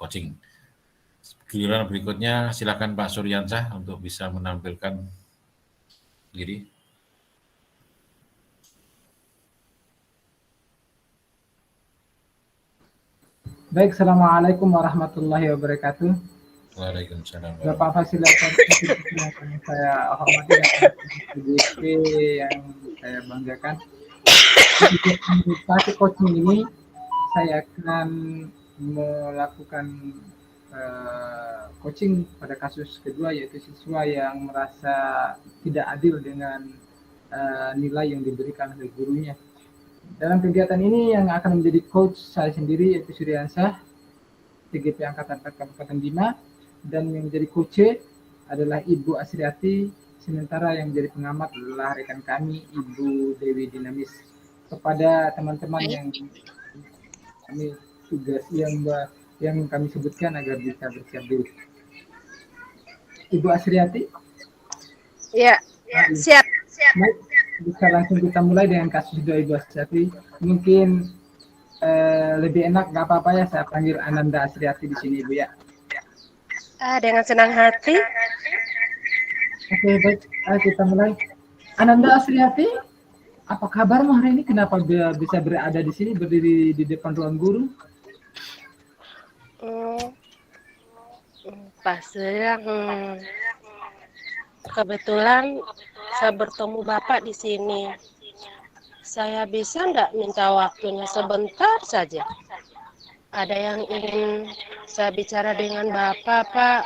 coaching. Giliran berikutnya silakan Pak Suryansyah untuk bisa menampilkan diri. Baik, Assalamualaikum warahmatullahi wabarakatuh. Waalaikumsalam. Bapak Fasilitator yang saya hormati dan GP yang saya banggakan. Di paket coaching ini saya akan melakukan coaching pada kasus kedua, yaitu siswa yang merasa tidak adil dengan nilai yang diberikan oleh gurunya. Dalam kegiatan ini yang akan menjadi coach saya sendiri yaitu Suryansyah, TGP Angkatan 4 Kabupaten Bima, dan yang menjadi coach adalah Ibu Asriati, sementara yang menjadi pengamat adalah rekan kami Ibu Dewi Dinamis. Kepada teman-teman yang kami tugas yang kami sebutkan agar bisa bersiap dulu. Ibu Asriati? Ya, siap. Baik, bisa langsung kita mulai dengan kasus dua Ibu Asriati. Mungkin lebih enak, nggak apa-apa ya saya panggil Ananda Asriati di sini, Ibu ya. Dengan senang hati. Oke, baik, kita mulai. Ananda Asriati, apa kabarmu hari ini? Kenapa bisa berada di sini, berdiri di depan ruang guru? Pas yang kebetulan saya bertemu Bapak di sini. Saya bisa enggak minta waktunya sebentar saja? Ada yang ingin saya bicara dengan Bapak, Pak?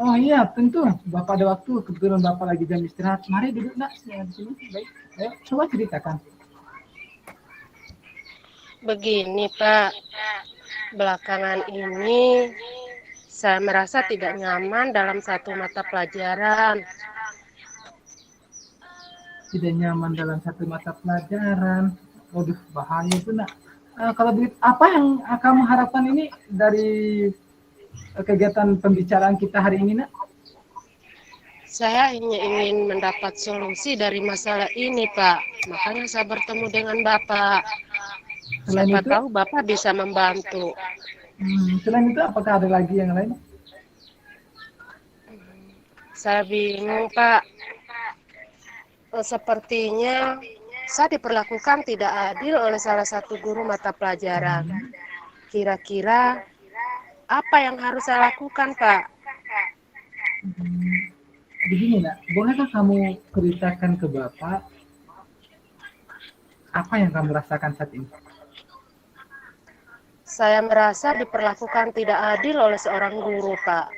Oh iya, tentu. Bapak ada waktu. Kebetulan Bapak lagi jam istirahat. Mari duduk, Nak. Saya di sini. Baik. Ayo, coba ceritakan. Begini, Pak. Belakangan ini saya merasa tidak nyaman dalam satu mata pelajaran. Tidak nyaman dalam satu mata pelajaran. Waduh, bahaya itu, Nak. Kalau begitu, apa yang kamu harapkan ini dari kegiatan pembicaraan kita hari ini, Nak? Saya ingin mendapat solusi dari masalah ini, Pak. Makanya saya bertemu dengan Bapak. Siapa tahu Bapak bisa membantu. Selain itu, apakah ada lagi yang lain? Saya bingung, Pak. Sepertinya saya diperlakukan tidak adil oleh salah satu guru mata pelajaran. Kira-kira apa yang harus saya lakukan, Pak? Begini, Nak. Bolehkah kamu ceritakan ke Bapak apa yang kamu rasakan saat ini? Saya merasa diperlakukan tidak adil oleh seorang guru, Pak.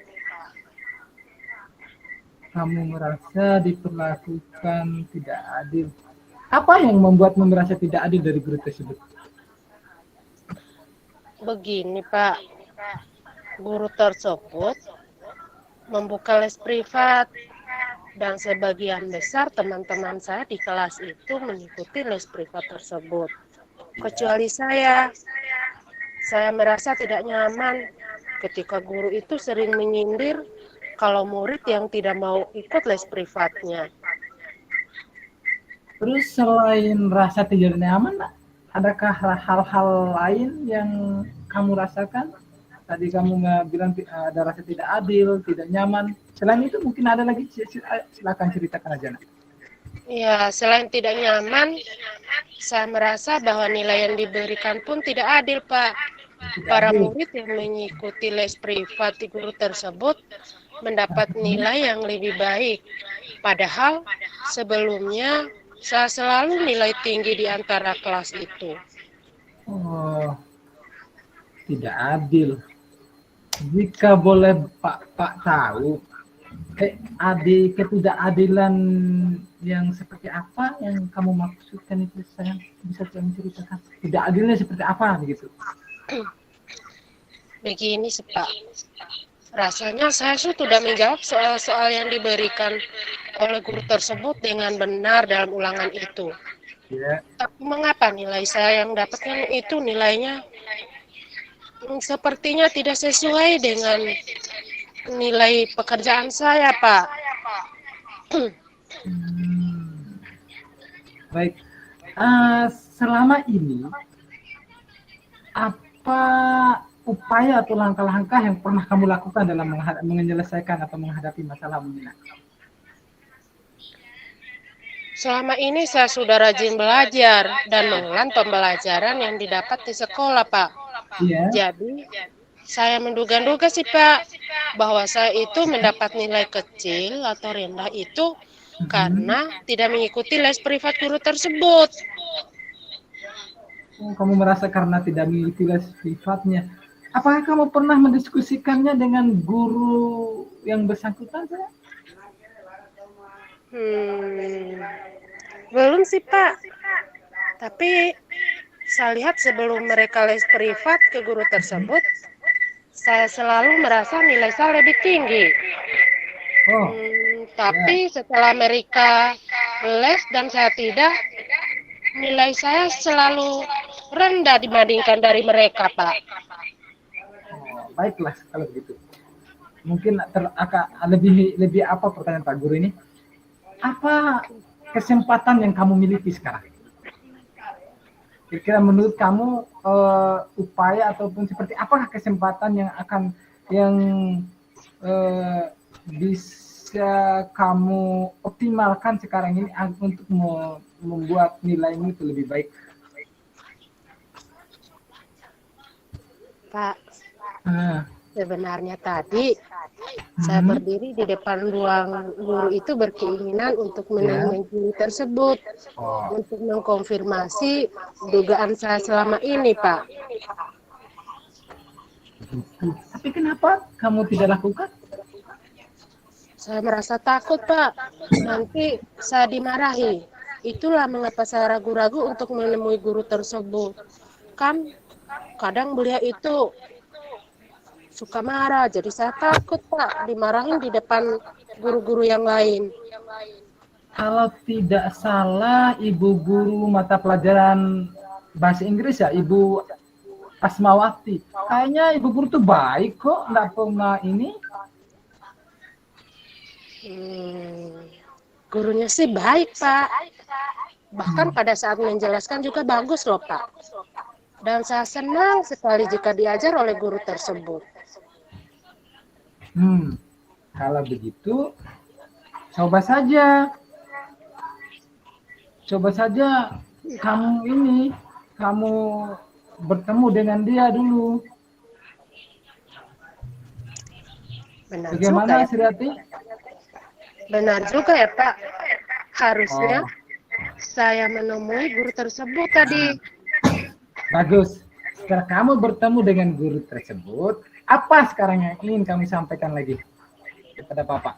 Kamu merasa diperlakukan tidak adil. Apa yang membuatmu merasa tidak adil dari guru tersebut? Begini, Pak. Guru tersebut membuka les privat, dan sebagian besar teman-teman saya di kelas itu mengikuti les privat tersebut. Kecuali saya merasa tidak nyaman ketika guru itu sering menyindir kalau murid yang tidak mau ikut les privatnya. Terus selain rasa tidak nyaman, adakah hal-hal lain yang kamu rasakan? Tadi kamu bilang ada rasa tidak adil, tidak nyaman. Selain itu mungkin ada lagi, silakan ceritakan aja. Ya, selain tidak nyaman, saya merasa bahwa nilai yang diberikan pun tidak adil, Pak. Para murid yang mengikuti les privat di guru tersebut mendapat nilai yang lebih baik. Padahal sebelumnya saya selalu nilai tinggi di antara kelas itu. Oh, tidak adil. Jika boleh Pak tahu, ketidakadilan yang seperti apa yang kamu maksudkan itu, saya bisa menceritakan. Tidak adilnya seperti apa begitu? Begini, Pak. Rasanya saya sudah menjawab soal-soal yang diberikan oleh guru tersebut dengan benar dalam ulangan itu. Ya. Tapi mengapa nilai saya yang dapatkan itu nilainya sepertinya tidak sesuai dengan nilai pekerjaan saya, Pak. Baik. Selama ini apa upaya atau langkah-langkah yang pernah kamu lakukan dalam menyelesaikan atau menghadapi masalah minat? Selama ini saya sudah rajin belajar dan mengulang pembelajaran yang didapat di sekolah, Pak. Iya. Jadi, saya menduga-duga sih, Pak, bahwa saya itu mendapat nilai kecil atau rendah itu karena tidak mengikuti les privat guru tersebut. Oh, kamu merasa karena tidak mengikuti les privatnya. Apakah kamu pernah mendiskusikannya dengan guru yang bersangkutan? Belum sih, Pak. Tapi saya lihat sebelum mereka les privat ke guru tersebut, saya selalu merasa nilai saya lebih tinggi. Oh, Tapi setelah mereka les dan saya tidak, nilai saya selalu rendah dibandingkan dari mereka, Pak. oh, baiklah kalau begitu. Mungkin lebih apa pertanyaan Pak Guru ini? Apa kesempatan yang kamu miliki sekarang? Kira-kira menurut kamu upaya ataupun seperti apakah kesempatan yang bisa kamu optimalkan sekarang ini untuk membuat nilaimu itu lebih baik? Pak, sebenarnya tadi saya berdiri di depan ruang guru itu berkeinginan untuk menemui guru tersebut untuk mengkonfirmasi dugaan saya selama ini, Pak. Tapi kenapa kamu tidak lakukan? Saya merasa takut, Pak. Nanti saya dimarahi. Itulah mengapa saya ragu-ragu untuk menemui guru tersebut. Kan kadang beliau itu suka marah, jadi saya takut, Pak, dimarahin di depan guru-guru yang lain. Kalau tidak salah, Ibu guru mata pelajaran bahasa Inggris ya, Ibu Asmawati. Kayaknya Ibu guru tuh baik kok, nggak pernah ini. Gurunya sih baik, Pak. Bahkan pada saat menjelaskan juga bagus loh, Pak. Dan saya senang sekali jika diajar oleh guru tersebut. Kalau begitu, coba saja kamu bertemu dengan dia dulu. Benar Bagaimana, juga ya, Sirati? Benar juga ya, Pak. Harusnya saya menemui guru tersebut tadi. Bagus. Setelah kamu bertemu dengan guru tersebut, apa sekarang yang ingin kami sampaikan lagi kepada Bapak?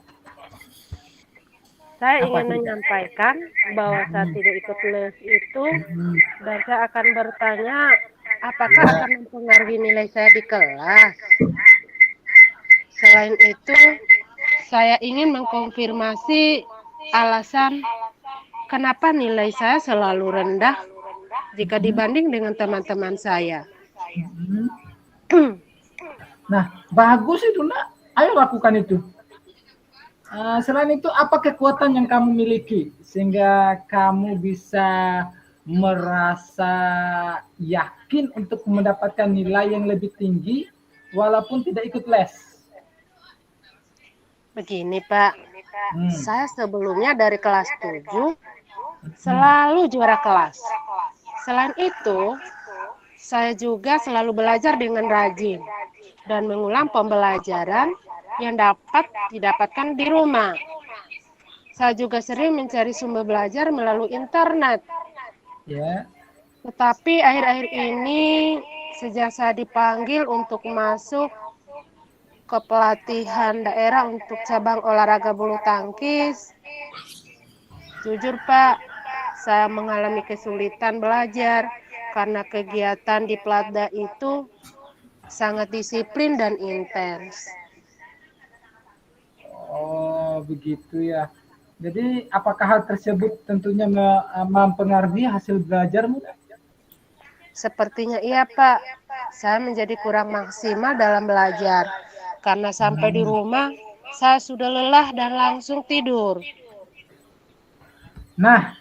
Saya ingin menyampaikan bahwa saya tidak ikut les itu dan saya akan bertanya apakah akan mempengaruhi nilai saya di kelas. Selain itu, saya ingin mengkonfirmasi alasan kenapa nilai saya selalu rendah jika dibanding dengan teman-teman saya. Nah, bagus itu, Nak. Ayo lakukan itu. Selain itu, apa kekuatan yang kamu miliki sehingga kamu bisa merasa yakin untuk mendapatkan nilai yang lebih tinggi walaupun tidak ikut les? Begini, Pak. Saya sebelumnya dari kelas 7 selalu juara kelas. Selain itu, saya juga selalu belajar dengan rajin dan mengulang pembelajaran yang dapat didapatkan di rumah. Saya juga sering mencari sumber belajar melalui internet. Tetapi akhir-akhir ini, sejak saya dipanggil untuk masuk ke pelatihan daerah untuk cabang olahraga bulu tangkis, jujur, Pak, saya mengalami kesulitan belajar karena kegiatan di Platda itu sangat disiplin dan intens. Oh, begitu ya. Jadi, apakah hal tersebut tentunya mempengaruhi hasil belajarmu? Sepertinya iya, Pak. Saya menjadi kurang maksimal dalam belajar karena sampai di rumah saya sudah lelah dan langsung tidur. Nah,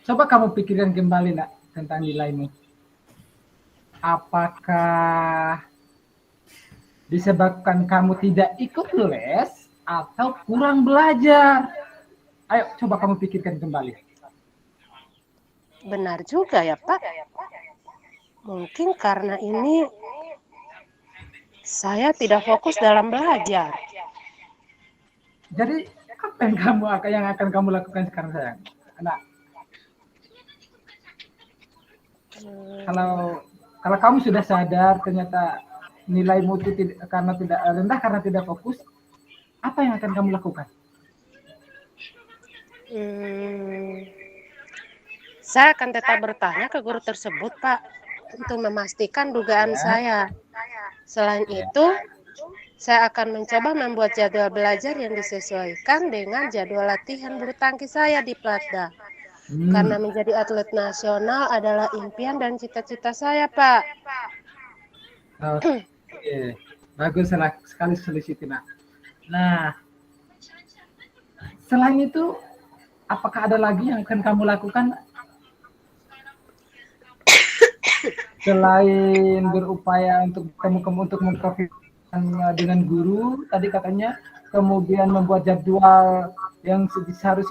coba kamu pikirkan kembali, Nak, tentang nilaimu. Apakah disebabkan kamu tidak ikut les atau kurang belajar? Ayo coba kamu pikirkan kembali. Benar juga ya Pak. Mungkin karena ini saya tidak fokus dalam belajar. Jadi apa yang akan kamu lakukan sekarang sayang? Nah, kalau kamu sudah sadar ternyata nilaimu itu rendah karena tidak fokus, apa yang akan kamu lakukan? Saya akan tetap bertanya ke guru tersebut, Pak, untuk memastikan dugaan saya. Selain itu, saya akan mencoba membuat jadwal belajar yang disesuaikan dengan jadwal latihan bulu tangkis saya di Platda. Karena menjadi atlet nasional adalah impian dan cita-cita saya, Pak. Oke, bagus sekali solusi Tina. Nah, selain itu, apakah ada lagi yang akan kamu lakukan selain berupaya untuk memprofilkan dengan guru tadi katanya, kemudian membuat jadwal yang harus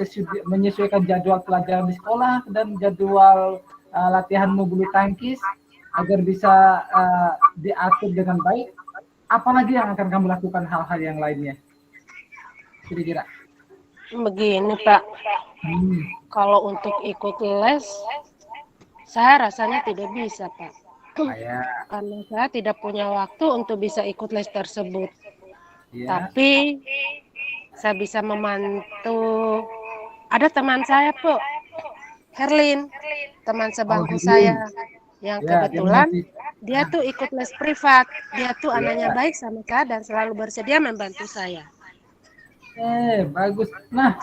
menyesuaikan jadwal pelajaran di sekolah dan jadwal latihanmu bulu tangkis agar bisa diatur dengan baik? Apalagi yang akan kamu lakukan hal-hal yang lainnya? Kira-kira? Begini Pak, kalau untuk ikut les, saya rasanya tidak bisa Pak. Karena saya tidak punya waktu untuk bisa ikut les tersebut. Tapi saya bisa membantu. Ada teman saya Pak, Herlin, teman sebangku saya, yang kebetulan dia tuh ikut les privat. Dia tuh anaknya baik sama saya dan selalu bersedia membantu saya. Bagus. Nah,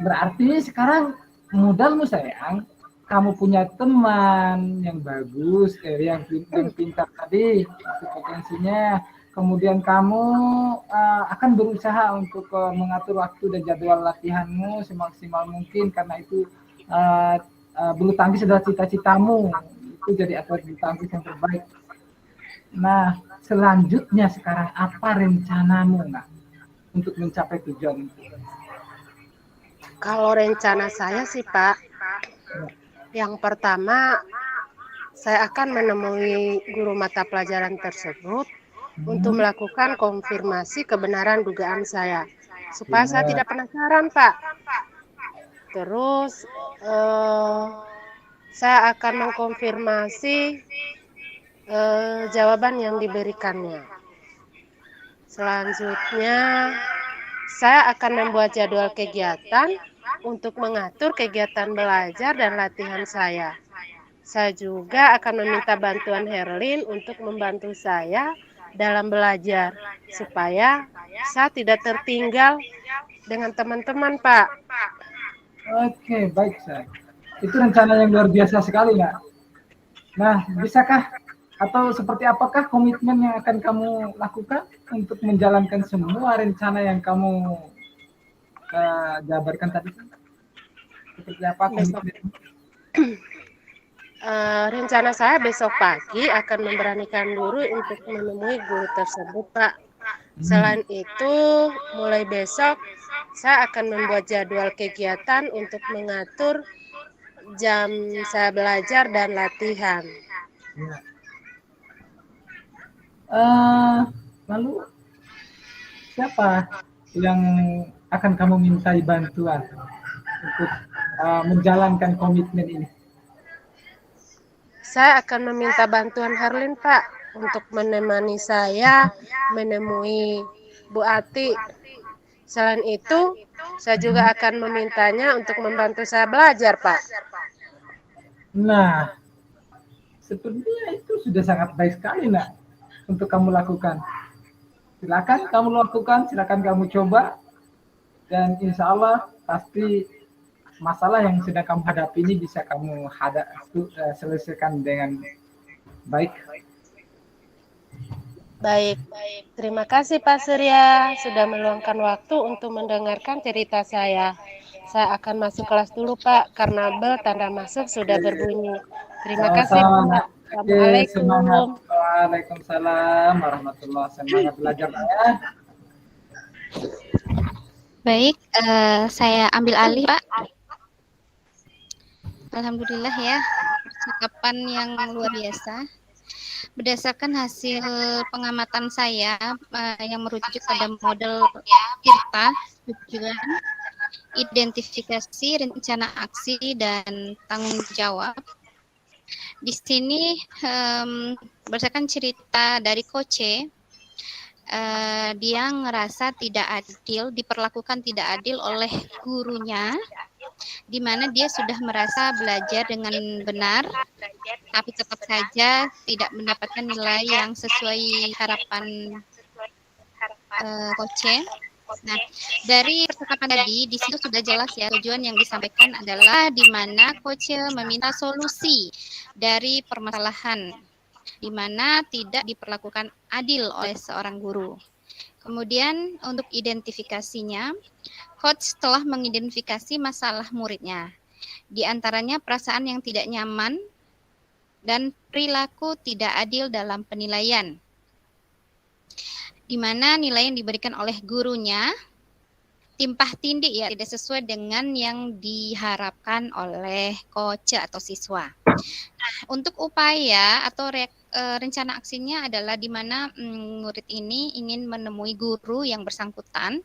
berarti sekarang modalmu sayang, kamu punya teman yang bagus, yang pintar tadi, potensinya. Kemudian kamu akan berusaha untuk mengatur waktu dan jadwal latihanmu semaksimal mungkin karena itu bulu tangkis adalah cita-citamu, itu jadi atlet bulu tangkis yang terbaik. Nah, selanjutnya sekarang apa rencanamu untuk mencapai tujuan itu? Kalau rencana saya sih Pak, yang pertama saya akan menemui guru mata pelajaran tersebut untuk melakukan konfirmasi kebenaran dugaan saya, supaya saya tidak penasaran Pak. Terus saya akan mengkonfirmasi jawaban yang diberikannya. Selanjutnya saya akan membuat jadwal kegiatan untuk mengatur kegiatan belajar dan latihan saya. Saya juga akan meminta bantuan Herlin untuk membantu saya dalam belajar, supaya saya tidak tertinggal dengan teman-teman, Pak. Oke, baik, Say. Itu rencana yang luar biasa sekali, Nak. Nah, bisakah atau seperti apakah komitmen yang akan kamu lakukan untuk menjalankan semua rencana yang kamu jabarkan tadi? Seperti apa komitmen? Rencana saya besok pagi akan memberanikan diri untuk menemui guru tersebut, Pak. Selain itu, mulai besok saya akan membuat jadwal kegiatan untuk mengatur jam saya belajar dan latihan. Lalu siapa yang akan kamu mintai bantuan untuk menjalankan komitmen ini? Saya akan meminta bantuan Herlin, Pak, untuk menemani saya menemui Bu Ati. Selain itu, saya juga akan memintanya untuk membantu saya belajar, Pak. Nah, sepertinya itu sudah sangat baik sekali, Nak, untuk kamu lakukan. Silakan kamu lakukan, silakan kamu coba, dan insya Allah pasti masalah yang sedang kamu hadapi ini bisa kamu selesaikan dengan baik. Baik. Terima kasih Pak Surya sudah meluangkan waktu untuk mendengarkan cerita saya. Saya akan masuk kelas dulu Pak, karena bel tanda masuk sudah berbunyi. Terima kasih Pak. Oke, semangat. Assalamualaikum. Waalaikumsalam warahmatullahi wabarakatuh. Semangat belajar ya. Baik, saya ambil alih, Pak. Alhamdulillah ya, percakapan yang luar biasa. Berdasarkan hasil pengamatan saya yang merujuk pada model Tirta, tujuan, identifikasi, rencana aksi, dan tanggung jawab. Di sini berdasarkan cerita dari Koce, dia ngerasa tidak adil, diperlakukan tidak adil oleh gurunya, di mana dia sudah merasa belajar dengan benar, tapi tetap saja tidak mendapatkan nilai yang sesuai harapan Koce. Nah, dari percakapan tadi, di situ sudah jelas ya, tujuan yang disampaikan adalah di mana Koce meminta solusi dari permasalahan, di mana tidak diperlakukan adil oleh seorang guru. Kemudian untuk identifikasinya, coach telah mengidentifikasi masalah muridnya. Di antaranya perasaan yang tidak nyaman dan perilaku tidak adil dalam penilaian, di mana nilai yang diberikan oleh gurunya timpah tindih ya, tidak sesuai dengan yang diharapkan oleh coach atau siswa. Nah, untuk upaya atau rencana aksinya adalah di mana murid ini ingin menemui guru yang bersangkutan,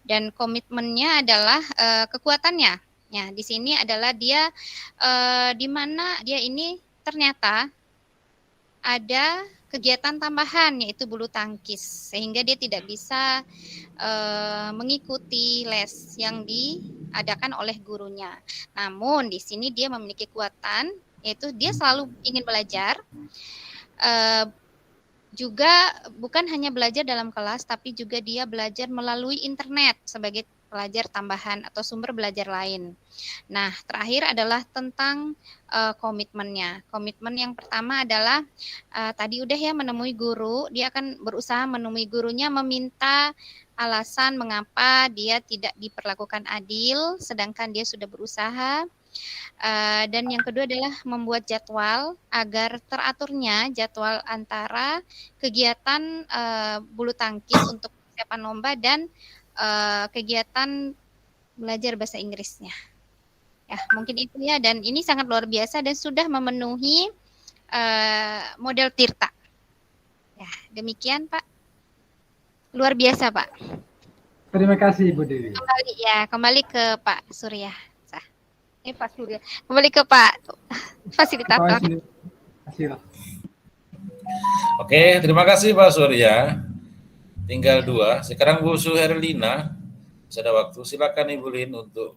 dan komitmennya adalah kekuatannya. Ya, di sini adalah dia di mana dia ini ternyata ada kegiatan tambahan yaitu bulu tangkis, sehingga dia tidak bisa mengikuti les yang diadakan oleh gurunya. Namun di sini dia memiliki kekuatan, yaitu dia selalu ingin belajar, juga bukan hanya belajar dalam kelas, tapi juga dia belajar melalui internet sebagai pelajar tambahan atau sumber belajar lain. Nah, terakhir adalah tentang komitmennya. Komitmen yang pertama adalah tadi udah ya, menemui guru. Dia akan berusaha menemui gurunya, meminta alasan mengapa dia tidak diperlakukan adil, sedangkan dia sudah berusaha. Dan yang kedua adalah membuat jadwal agar teraturnya jadwal antara kegiatan bulu tangkis untuk persiapan lomba dan kegiatan belajar bahasa Inggrisnya. Ya, mungkin itu ya, dan ini sangat luar biasa dan sudah memenuhi model Tirta. Ya, demikian Pak. Luar biasa Pak. Terima kasih Ibu Dewi. Kembali ke Pak Surya. Pak Surya. Kembali ke Pak Fasilitator. Oke, terima kasih Pak Surya. Tinggal 2. Sekarang Bu Suherlina, sudah waktu. Silakan Ibu Lin untuk